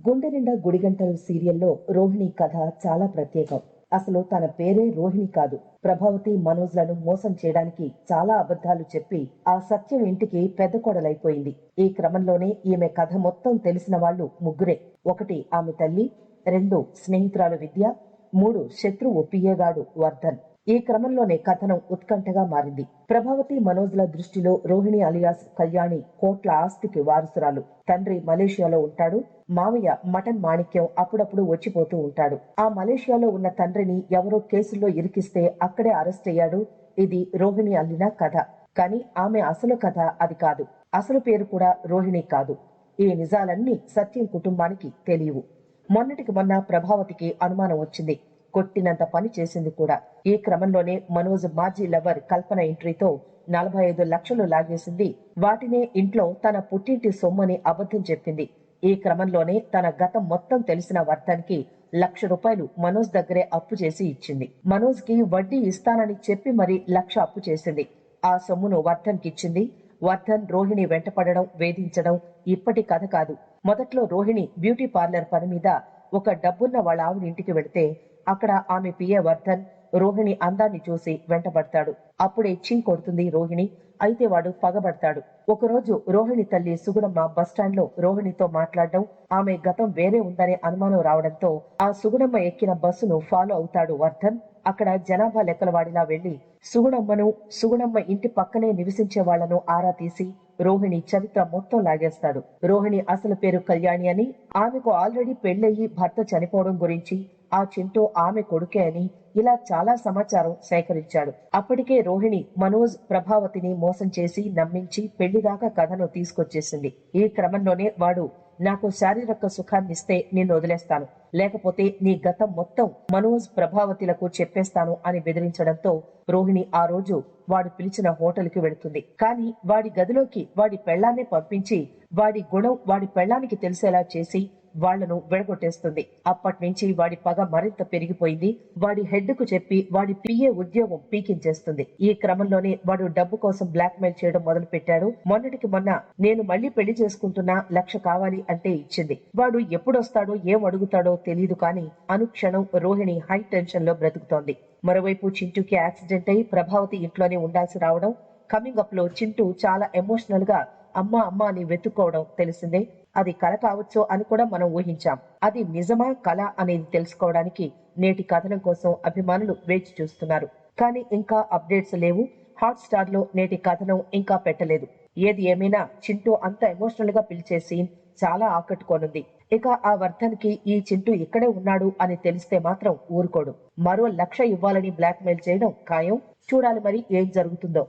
గుండె నిండా గుడిగంటలు సీరియల్లో రోహిణి కథ చాలా ప్రత్యేకం. అసలు తన పేరే రోహిణి కాదు. ప్రభావతి మనోజ్లను మోసం చేయడానికి చాలా అబద్ధాలు చెప్పి ఆ సత్యం ఇంటికి పెద్ద కోడలైపోయింది. ఈ క్రమంలోనే ఈమె కథ మొత్తం తెలిసిన వాళ్ళు ముగ్గురే. ఒకటి ఆమె తల్లి, 2 స్నేహితురాలు విద్య, 3 శత్రువు పియ్యగాడు వర్ధన్. ఈ క్రమంలోనే కథనం ఉత్కంఠగా మారింది. ప్రభావతి మనోజ్ల దృష్టిలో రోహిణి అలియాస్ కళ్యాణి కోట్ల ఆస్తికి వారసురాలు. తండ్రి మలేషియాలో ఉంటాడు. మామయ్య మటన్ మాణిక్యం అప్పుడప్పుడు వచ్చిపోతూ ఉంటాడు. ఆ మలేషియాలో ఉన్న తండ్రిని ఎవరో కేసుల్లో ఇరికిస్తే అక్కడే అరెస్ట్ అయ్యాడు. ఇది రోహిణి అల్లిన కథ. కానీ ఆమె అసలు కథ అది కాదు. అసలు పేరు కూడా రోహిణి కాదు. ఈ నిజాలన్నీ సత్యం కుటుంబానికి తెలియవు. మొన్నటికి మొన్న ప్రభావతికి అనుమానం వచ్చింది. కొట్టినంత పని చేసింది కూడా. ఈ క్రమంలోనే మనోజ్ మాజీ లవర్ కల్పన ఎంట్రీతో 45 లక్షలు లాగేసింది. వాటినే ఇంట్లో తన పుట్టింటి సొమ్మని అబద్ధం చెప్పింది. ఈ క్రమంలోనే తన గతం మొత్తం తెలిసిన వర్ధన్ కి ₹1,00,000 మనోజ్ దగ్గరే అప్పు చేసి ఇచ్చింది. మనోజ్ కి వడ్డీ ఇస్తానని చెప్పి మరి 1,00,000 అప్పు చేసింది. ఆ సొమ్మును వర్ధన్ కిచ్చింది. వర్ధన్ రోహిణి వెంటపడడం, వేధించడం ఇప్పటి కథ కాదు. మొదట్లో రోహిణి బ్యూటీ పార్లర్ పని మీద ఒక డబ్బున్న వాళ్ళ ఆవిడ ఇంటికి వెళితే అక్కడ ఆమె పిఏ వర్ధన్ రోహిణి అందాన్ని చూసి వెంటబడతాడు. అప్పుడే చీ కొడుతుంది రోహిణి. అయితే వాడు పగబడతాడు. ఒకరోజు రోహిణి తల్లి సుగుణమ్మ బస్టాండ్ లో రోహిణితో మాట్లాడడం, ఆమె గతం వేరే ఉందనే అనుమానం రావడంతో ఆ సుగుణమ్మ ఎక్కిన బస్సును ఫాలో అవుతాడు వర్ధన్. అక్కడ జనాభా లెక్కల వాడిలా వెళ్లి సుగుణమ్మ ఇంటి పక్కనే నివసించే వాళ్లను ఆరా తీసి రోహిణి చరిత్ర మొత్తం లాగేస్తాడు. రోహిణి అసలు పేరు కళ్యాణి అని, ఆమెకు ఆల్రెడీ పెళ్లయ్యి భర్త చనిపోవడం గురించి, ఆ చింటూ ఆమె కొడుకే అని ఇలా చాలా సమాచారం సేకరించాడు. అప్పటికే రోహిణి మనోజ్ ప్రభావతిని మోసం చేసి నమ్మించి పెళ్లిదాకా కథను తీసుకొచ్చేసింది. ఈ క్రమంలోనే వాడు నాకు శారీరక సుఖాన్నిస్తే నిన్ను వదిలేస్తాను, లేకపోతే నీ గతం మొత్తం మనోజ్ ప్రభావతిలకు చెప్పేస్తాను అని బెదిరించడంతో రోహిణి ఆ రోజు వాడు పిలిచిన హోటల్ కి వెళుతుంది. కానీ వాడి గదిలోకి వాడి పెళ్లాన్నే పంపించి వాడి గుణం వాడి పెళ్లానికి తెలిసేలా చేసి వాళ్లను విడగొట్టేస్తుంది. అప్పటి నుంచి వాడి పగ మరింత పెరిగిపోయింది. వాడి హెడ్ కు చెప్పి వాడి పిఏ ఉద్యోగం పీకించేస్తుంది. ఈ క్రమంలోనే వాడు డబ్బు కోసం బ్లాక్ మెయిల్ చేయడం మొదలు పెట్టాడు. మొన్నటికి మొన్న నేను మళ్లీ పెళ్లి చేసుకుంటున్నా, 1,00,000 కావాలి అంటే ఇచ్చింది. వాడు ఎప్పుడొస్తాడో ఏం అడుగుతాడో తెలియదు. కానీ అనుక్షణం రోహిణి హై టెన్షన్ లో బ్రతుకుతోంది. మరోవైపు చింటూకి యాక్సిడెంట్ అయి ప్రభావతి ఇంట్లోనే ఉండాల్సి రావడం, కమింగ్ అప్ లో చింటూ చాలా ఎమోషనల్ గా అమ్మా అని వెతుక్కోవడం తెలిసిందే. అది కల కావచ్చో అని కూడా మనం ఊహించాం. అది నిజమా కళ అనేది తెలుసుకోవడానికి నేటి కథనం కోసం అభిమానులు వేచి చూస్తున్నారు. కానీ ఇంకా అప్డేట్స్ లేవు. హాట్ స్టార్ లో నేటి కథనం ఇంకా పెట్టలేదు. ఏది ఏమైనా చింటూ అంత ఎమోషనల్ గా పిలిచే సీన్ చాలా ఆకట్టుకోనుంది. ఇక ఆ వర్ధన్ కి ఈ చింటూ ఇక్కడే ఉన్నాడు అని తెలిస్తే మాత్రం ఊరుకోడు. మరో 1,00,000 ఇవ్వాలని బ్లాక్ మెయిల్ చేయడం ఖాయం. చూడాలి మరి ఏం జరుగుతుందో.